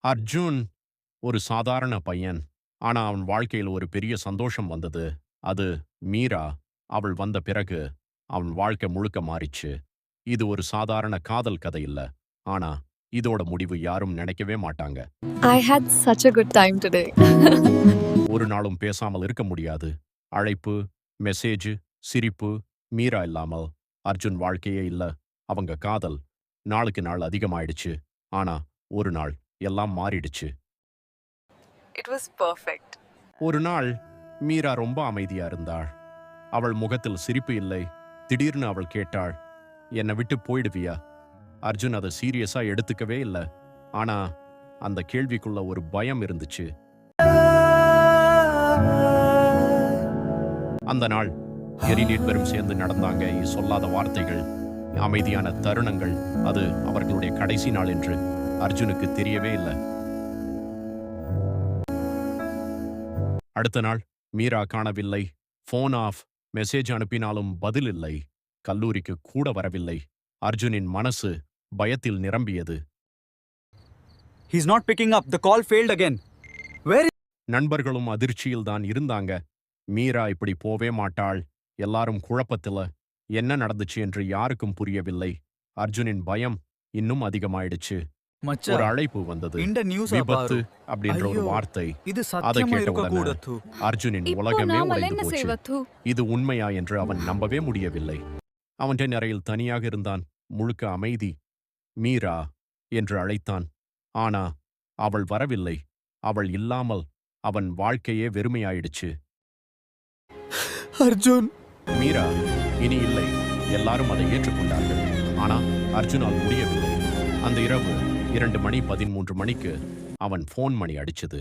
அர்ஜுன் ஒரு சாதாரண பையன். ஆனா அவன் வாழ்க்கையில ஒரு பெரிய சந்தோஷம் வந்தது. அது மீரா. அவள் வந்த பிறகு அவன் வாழ்க்கை முழுக்க மாறிச்சு. இது ஒரு சாதாரண காதல் கதை இல்ல. ஆனா இதோட முடிவு யாரும் நினைக்கவே மாட்டாங்க. I had such a good time today. ஒரு நாளும் பேசாமல் இருக்க முடியாது. அழைப்பு, மெசேஜ், சிரிப்பு, மீரா இல்லாமல் அர்ஜுன் வாழ்க்கையே இல்ல. அவங்க காதல் நாளுக்கு நாள் அதிகமாயிடுச்சு. ஆனா ஒரு நாள் எல்லாம் மாறிடுச்சு. It was perfect. ஒரு நாள் மீரா ரொம்ப அமைதியா இருந்தாள். அவள் முகத்தில் சிரிப்பு இல்லை. திடீர்னு அவள் கேட்டாள், என்னை விட்டு போயிடுவியா? அர்ஜுன் அதை சீரியஸா எடுத்துக்கவே இல்லை. ஆனா அந்த கேள்விக்குள்ள ஒரு பயம் இருந்துச்சு. அந்த நாள் எரிநீட்பெரும் சேர்ந்து நடந்தாங்க. சொல்லாத வார்த்தைகள், அமைதியான தருணங்கள். அது அவர்களுடைய கடைசி நாள் என்று அர்ஜுனுக்கு தெரியவே இல்லை. அடுத்த நாள் மீரா காணவில்லை. Phone of. மெசேஜ் அனுப்பினாலும் பதில் இல்லை. கல்லூரிக்கு கூட வரவில்லை. அர்ஜுனின் மனசு பயத்தில் நிரம்பியது. He's not picking up. The call failed again. Where is... நண்பர்களும் அதிர்ச்சியில் தான் இருந்தாங்க. மீரா இப்படி போவே மாட்டாள். எல்லாரும் குழப்பத்துல. என்ன நடந்துச்சு என்று யாருக்கும் புரியவில்லை. அர்ஜுனின் பயம் இன்னும் அதிகமாயிடுச்சு. ஒரு அழைப்பு வந்தது. விபத்து அப்படின்ற ஒரு வார்த்தை. அதை கேட்டவுடனே அர்ஜுனின் உலகமே உடைந்து போச்சு. இது உண்மையா என்று அவன் நம்பவே முடியவில்லை. அவன் அறையில் தனியாக இருந்தான். முழுக்க அமைதி. மீரா என்று அழைத்தான். ஆனா அவள் வரவில்லை. அவள் இல்லாமல் அவன் வாழ்க்கையே வெறுமையாயிடுச்சு. அர்ஜுன். மீரா இனி இல்லை. எல்லாரும் அதை ஏற்றுக்கொண்டார்கள். ஆனா அர்ஜுனால் முடியவில்லை. அந்த இரவு 2:13 மணிக்கு அவன் போன் மணி அடிச்சது.